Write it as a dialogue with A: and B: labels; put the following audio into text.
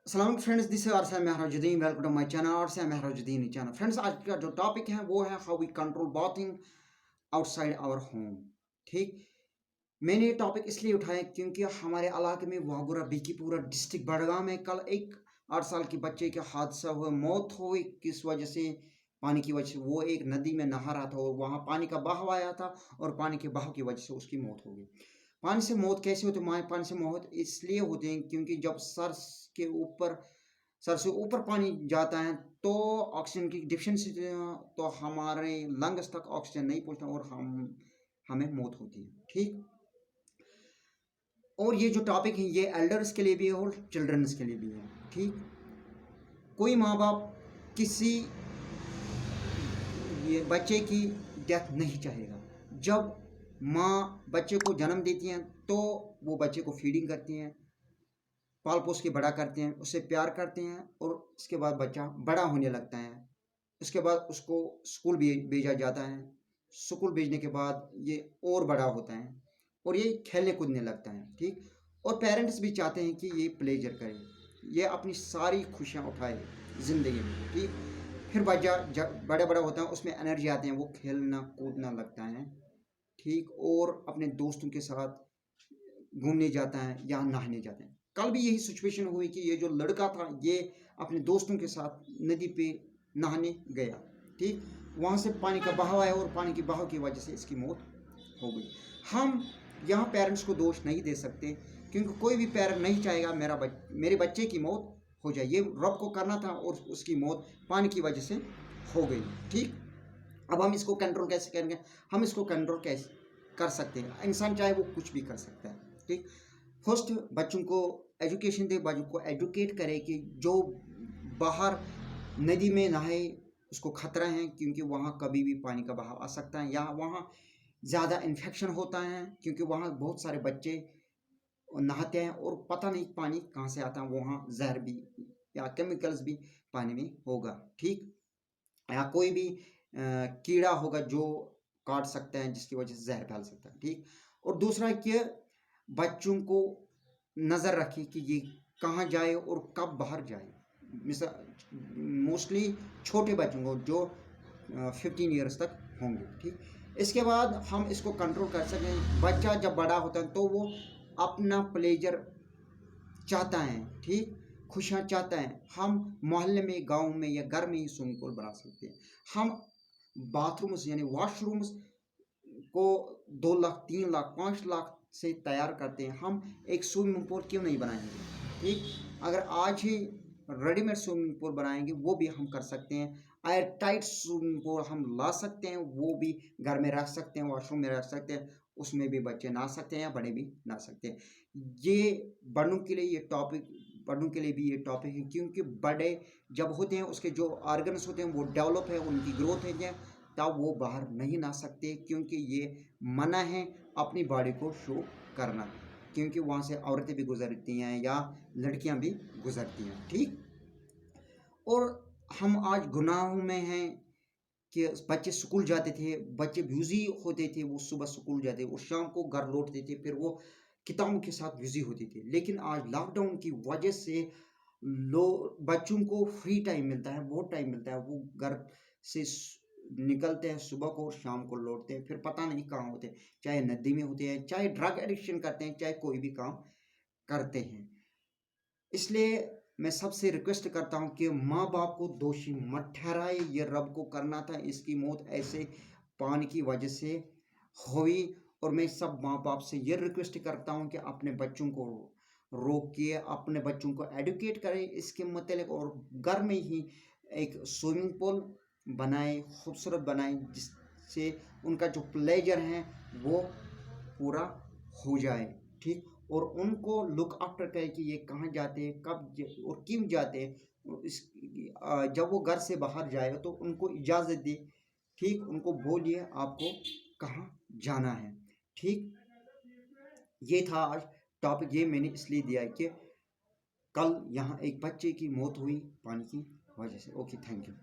A: सलाम friends, this are Sam Mehrajuddin. Welcome to my channel और Sam Mehrajuddin channel. Friends, आज का जो टॉपिक है वो है how we control bathing outside our home. ठीक, मैंने ये टॉपिक इसलिए उठाया क्योंकि हमारे इलाके में वागुरा बीकीपुरा डिस्ट्रिक्ट बडगाम में कल एक 8 साल के बच्चे का हादसा हुआ, मौत हुई। किस वजह से? पानी की वजह से। वो एक नदी में नहा रहा था और वहाँ पानी का बहाव आया था और पानी के बहाव की वजह से उसकी मौत हो गई। पानी से मौत कैसे होती है? पानी से मौत इसलिए होती है क्योंकि जब के ऊपर सर से ऊपर पानी जाता है तो ऑक्सीजन की डिफिशिएंसी, तो हमारे लंग्स तक ऑक्सीजन नहीं पहुंचता और हमें मौत होती है। ठीक, और ये जो टॉपिक है ये एल्डर्स के लिए भी है और चिल्ड्रंस के लिए भी है। ठीक, कोई माँ बाप किसी ये बच्चे की डेथ नहीं चाहेगा। जब माँ बच्चे को जन्म देती हैं तो वो बच्चे को फीडिंग करती हैं, पाल पोस के बड़ा करते हैं, उससे प्यार करते हैं और उसके बाद बच्चा बड़ा होने लगता है। उसके बाद उसको स्कूल भी भेजा जाता है। स्कूल भेजने के बाद ये और बड़ा होता है और ये खेलने कूदने लगता है। ठीक, और पेरेंट्स भी चाहते हैं कि ये प्लेजर करे, ये अपनी सारी खुशियाँ उठाए ज़िंदगी में। ठीक, फिर बच्चा जब बड़ा बड़ा होता है उसमें एनर्जी आते हैं, वो खेलना कूदना लगता है। ठीक, और अपने दोस्तों के साथ घूमने जाता है या नहाने जाते हैं। कल भी यही सिचुएशन हुई कि ये जो लड़का था ये अपने दोस्तों के साथ नदी पे नहाने गया। ठीक, वहाँ से पानी का बहाव आया और पानी के बहाव की वजह से इसकी मौत हो गई। हम यहाँ पेरेंट्स को दोष नहीं दे सकते क्योंकि कोई भी पेरेंट नहीं चाहेगा मेरे बच्चे की मौत हो जाए। ये रब को करना था और उसकी मौत पानी की वजह से हो गई। ठीक, अब हम इसको कंट्रोल कैसे करेंगे? हम इसको कंट्रोल कैसे कर सकते हैं? इंसान चाहे वो कुछ भी कर सकता है। ठीक, फर्स्ट बच्चों को एजुकेशन दे, बच्चों को एजुकेट करे कि जो बाहर नदी में नहाए उसको खतरा है क्योंकि वहाँ कभी भी पानी का बहाव आ सकता है या वहाँ ज़्यादा इन्फेक्शन होता है क्योंकि वहाँ बहुत सारे बच्चे नहाते हैं और पता नहीं पानी कहाँ से आता है, वहाँ जहर भी या केमिकल्स भी पानी में होगा। ठीक, या कोई भी कीड़ा होगा जो काट सकता है जिसकी वजह से जहर फैल सकता है। ठीक, और दूसरा कि बच्चों को नज़र रखें कि ये कहाँ जाए और कब बाहर जाए। मिसाल मोस्टली छोटे बच्चों को जो 15 ईयर्स तक होंगे। ठीक, इसके बाद हम इसको कंट्रोल कर सकें। बच्चा जब बड़ा होता है तो वो अपना प्लेजर चाहता है। ठीक, खुशियाँ चाहता है। हम मोहल्ले में, गांव में या घर में ही स्विमिंग पूल बना सकते हैं। हम बाथरूम्स यानी वॉशरूम्स को 2 लाख 3 लाख 5 लाख से तैयार करते हैं, हम एक स्विमिंग पूल क्यों नहीं बनाएंगे? ठीक, अगर आज ही रेडीमेड स्विमिंग पूल बनाएंगे वो भी हम कर सकते हैं। एयर टाइट स्विमिंग पूल हम ला सकते हैं, वो भी घर में रख सकते हैं, वॉशरूम में रख सकते हैं, उसमें भी बच्चे नहा सकते हैं या बड़े भी नहा सकते हैं। ये बड़ों के लिए ये टॉपिक बड़ों के लिए भी ये टॉपिक है क्योंकि बड़े जब होते हैं उसके जो ऑर्गन्स होते हैं वो डेवलप है, उनकी ग्रोथ है, तब वो बाहर नहीं ना सकते क्योंकि ये मना है अपनी बॉडी को शो करना, क्योंकि वहाँ से औरतें भी गुजरती हैं या लड़कियाँ भी गुजरती हैं। ठीक, और हम आज गुनाहों में हैं कि बच्चे स्कूल जाते थे, बच्चे बिजी होते थे, वो सुबह स्कूल जाते और शाम को घर लौटते थे, फिर वो किताबों के साथ बिजी होते थे। लेकिन आज लॉकडाउन की वजह से लो बच्चों को फ्री टाइम मिलता है, बहुत टाइम मिलता है। वो घर से निकलते हैं सुबह को और शाम को लौटते हैं, फिर पता नहीं कहाँ होते हैं, चाहे नदी में होते हैं, चाहे ड्रग एडिक्शन करते हैं, चाहे कोई भी काम करते हैं। इसलिए मैं सबसे रिक्वेस्ट करता हूँ कि माँ बाप को दोषी मत ठहराए। ये रब को करना था, इसकी मौत ऐसे पानी की वजह से हुई। और मैं सब माँ बाप से ये रिक्वेस्ट करता हूँ कि अपने बच्चों को रोकिए, अपने बच्चों को एडुकेट करें इसके मतलब, और घर में ही एक स्विमिंग पूल बनाए, खूबसूरत बनाए, जिससे उनका जो प्लेजर है वो पूरा हो जाए। ठीक, और उनको लुक आफ्टर करें कि ये कहाँ जाते हैं, और क्यों जाते हैं। जब वो घर से बाहर जाए तो उनको इजाज़त दे। ठीक, उनको बोलिए आपको कहाँ जाना है। ठीक, ये था आज टॉपिक। ये मैंने इसलिए दिया है कि कल यहाँ एक बच्चे की मौत हुई पानी की वजह से। Okay, thank you.